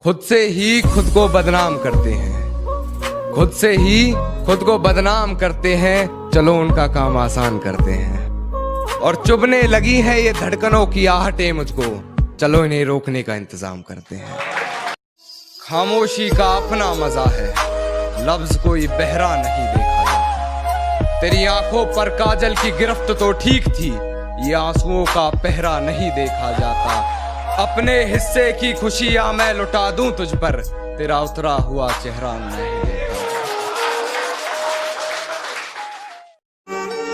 खुद से ही खुद को बदनाम करते हैं, खुद से ही खुद को बदनाम करते हैं। चलो उनका काम आसान करते हैं। और चुभने लगी है ये धड़कनों की आहटें मुझको, चलो इन्हें रोकने का इंतजाम करते हैं। खामोशी का अपना मजा है, लफ्ज कोई बहरा नहीं देखा जाता। तेरी आंखों पर काजल की गिरफ्त तो ठीक थी, ये आंसुओं का पहरा नहीं देखा जाता। अपने हिस्से की खुशियां मैं लुटा दूं तुझ पर, तेरा उतरा हुआ चेहरा नहीं देखा।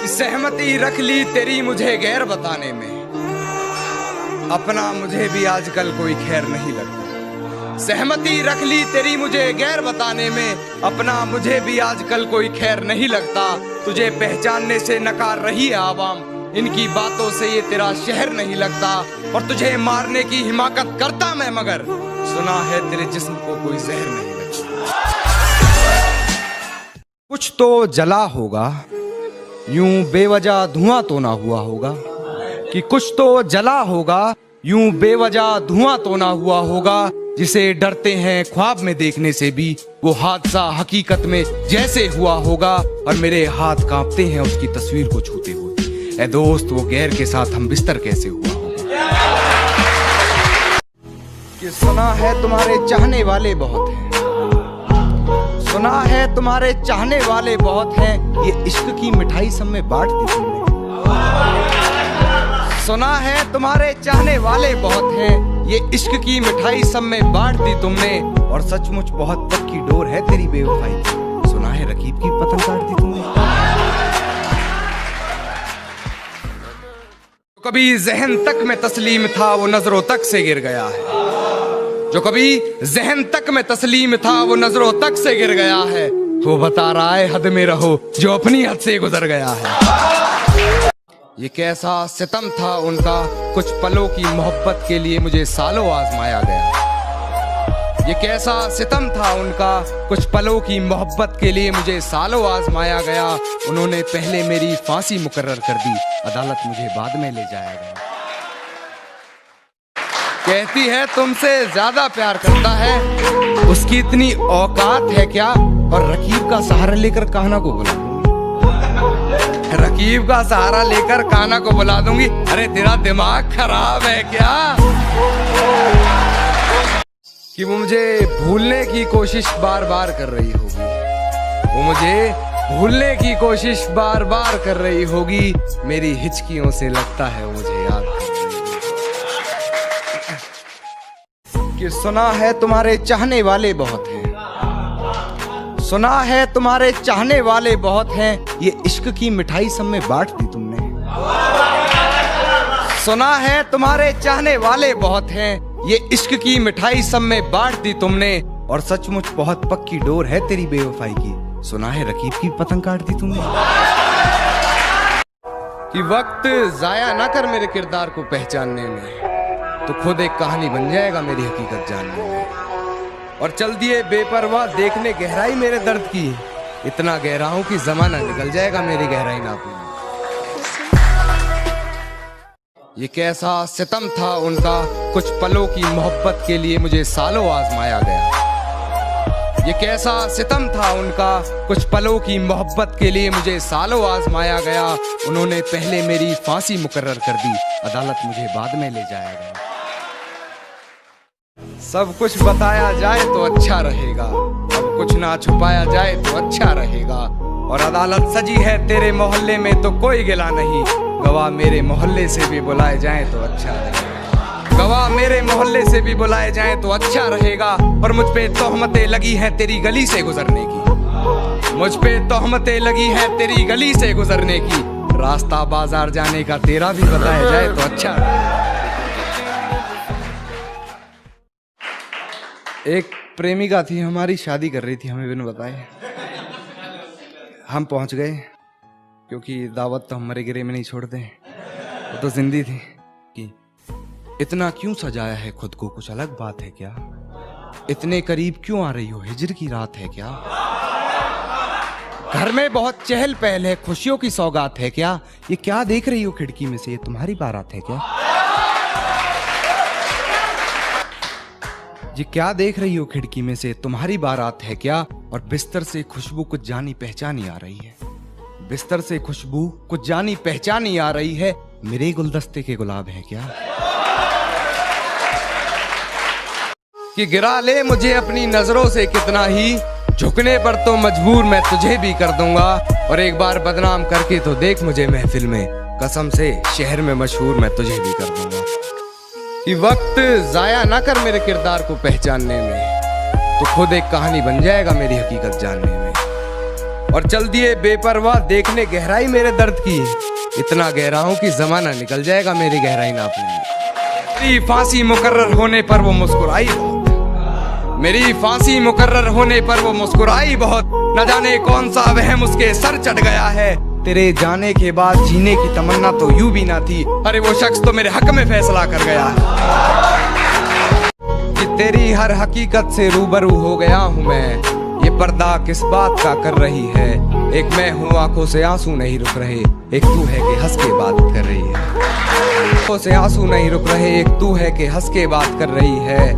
कि सहमति रख ली तेरी मुझे गैर बताने में, अपना मुझे भी आजकल कोई खैर नहीं लगता। सहमति रख ली तेरी मुझे गैर बताने में, अपना मुझे भी आजकल कोई खैर नहीं लगता। तुझे पहचानने से नकार रही है आवाम, इनकी बातों से ये तेरा शहर नहीं लगता। और तुझे मारने की हिमाकत करता मैं, मगर सुना है तेरे जिस्म को कोई जहर नहीं लगता। कुछ तो जला होगा, यूं बेवजह धुआं तो ना हुआ होगा। कि कुछ तो जला होगा, यूं बेवजह धुआं तो ना हुआ होगा। जिसे डरते हैं ख्वाब में देखने से भी, वो हादसा हकीकत में जैसे हुआ होगा। और मेरे हाथ कांपते हैं उसकी तस्वीर को छूते हुए। ऐ दोस्त, वो गैर के साथ हम बिस्तर कैसे हुआ होगा। कि सुना है तुम्हारे चाहने वाले बहुत हैं, सुना है तुम्हारे चाहने वाले बहुत हैं। ये इश्क की मिठाई सब में बांट दी तुमने। सुना है तुम्हारे चाहने वाले बहुत हैं, ये इश्क की मिठाई सब में बांट दी तुमने। और सचमुच बहुत पक्की डोर है तेरी बेवफाई की, सुना है रकीब की पतंग काट दी तुमने। कभी जहन तक में तस्लीम था वो नजरों तक से गिर गया है। जो कभी जहन तक में तस्लीम था वो नजरों तक से गिर गया है। वो बता रहा है हद में रहो जो अपनी हद से गुजर गया है। ये कैसा सितम था उनका, कुछ पलों की मोहब्बत के लिए मुझे सालों आजमाया गया। ये कैसा सितम था उनका, कुछ पलों की मोहब्बत के लिए मुझे सालों आजमाया गया। उन्होंने पहले मेरी फांसी मुकर्रर कर दी, अदालत मुझे बाद में ले जाया गया। कहती है तुमसे ज्यादा प्यार करता है, उसकी इतनी औकात है क्या। और रकीब का सहारा लेकर कान्हा को बुला दूंगी, रकीब का सहारा लेकर कान्हा को बुला दूंगी। अरे तेरा दिमाग खराब है क्या। कि वो मुझे भूलने की कोशिश बार बार कर रही होगी, वो मुझे भूलने की कोशिश बार बार कर रही होगी। मेरी हिचकियों से लगता है वो मुझे याद कर रही होगी। कि सुना है तुम्हारे चाहने वाले बहुत हैं, सुना है तुम्हारे चाहने वाले बहुत हैं। ये इश्क की मिठाई सब में बांट दी तुमने। सुना है तुम्हारे चाहने वाले बहुत हैं, ये इश्क की मिठाई सब में बांट दी तुमने। और सचमुच बहुत पक्की डोर है तेरी बेवफाई की, सुना है रकीब की पतंग काट दी तुमने। कि वक्त जाया ना कर मेरे किरदार को पहचानने में, तो खुद एक कहानी बन जाएगा मेरी हकीकत जानने में। और चल दिए बेपरवाह देखने गहराई मेरे दर्द की, इतना गहरा हूं कि जमाना निकल जाएगा मेरी गहराई नापने। ये कैसा सितम था उनका, कुछ पलों की मोहब्बत के लिए मुझे सालों आजमाया गया। ये कैसा सितम था उनका, कुछ पलों की मोहब्बत के लिए मुझे सालों आजमाया गया। उन्होंने पहले मेरी फांसी मुकर्रर कर दी, अदालत मुझे बाद में ले जाया गया। सब कुछ बताया जाए तो अच्छा रहेगा, अब कुछ ना छुपाया जाए तो अच्छा रहेगा। और अदालत सजी है तेरे मोहल्ले में तो कोई गिला नहीं, गवाह मेरे मोहल्ले से भी बुलाए जाएं तो अच्छा रहेगा। गवाह मेरे मोहल्ले से भी बुलाए जाएं तो अच्छा रहेगा। और मुझ पे तोहमतें लगी हैं तेरी गली से गुजरने की, मुझ पे तोहमतें लगी हैं तेरी गली से गुजरने की। रास्ता बाजार जाने का तेरा भी बताया जाए तो अच्छा रहेगा। एक प्रेमिका थी हमारी, शादी कर रही थी हमें बिन बताए। हम पहुंच गए क्योंकि दावत तो हमारे गिरे में नहीं छोड़ते, वो तो जिंदी थी। कि इतना क्यों सजाया है खुद को, कुछ अलग बात है क्या। इतने करीब क्यों आ रही हो, हिजर की रात है क्या। घर में बहुत चहल पहल है, खुशियों की सौगात है क्या। ये क्या देख रही हो खिड़की में से, ये तुम्हारी बारात है क्या। ये क्या देख रही हो खिड़की में से? तुम्हारी बारात है क्या? और बिस्तर से खुशबू कुछ जानी पहचानी आ रही है। बिस्तर से खुशबू कुछ जानी पहचानी आ रही है। मेरे गुलदस्ते के गुलाब है क्या? कि गिरा ले मुझे अपनी नजरों से कितना ही, झुकने पर तो मजबूर मैं तुझे भी कर दूंगा। और एक बार बदनाम करके तो देख मुझे महफिल में, कसम से शहर में मशहूर मैं तुझे भी कर दूंगा। कि वक्त जाया ना कर मेरे किरदार को पहचानने में, तो खुद एक कहानी बन जाएगा मेरी हकीकत जानने में। और चल दिए बेपरवाह देखने गहराई मेरे दर्द की, इतना गहरा हूं कि जमाना निकल जाएगा मेरी गहराई नापने में। मेरी फांसी मुकर्रर होने पर वो मुस्कुराई बहुत, मेरी फांसी मुकर्रर होने पर वो मुस्कुराई बहुत। न जाने कौन सा वहम उसके सर चढ़ गया है, तेरे जाने के बाद जीने की तमन्ना तो यूं भी ना थी। अरे वो शख्स तो मेरे हक में फैसला कर गया है। कि तेरी हर हकीकत से रूबरू हो गया हूँ मैं, ये पर्दा किस बात का कर रही है। एक मैं हूँ आंखों से आंसू नहीं रुक रहे, एक तू है कि हंस के बात कर रही है। आंखों से आंसू नहीं रुक रहे, एक तू है कि हंस के बात कर रही है।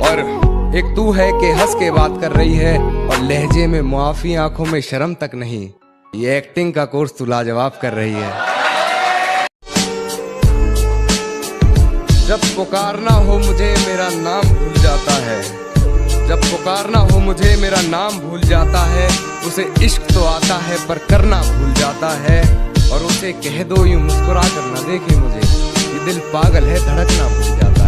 और एक तू है कि हंस के बात कर रही है। और लहजे में मुआफी, आंखों में शर्म तक नहीं, ये एक्टिंग का कोर्स तू लाजवाब कर रही है। जब पुकारना हो मुझे मेरा नाम भूल जाता है, जब पुकारना हो मुझे मेरा नाम भूल जाता है। उसे इश्क तो आता है पर करना भूल जाता है। और उसे कह दो यूं मुस्कुरा कर ना देखे मुझे, ये दिल पागल है धड़कना भूल जाता है।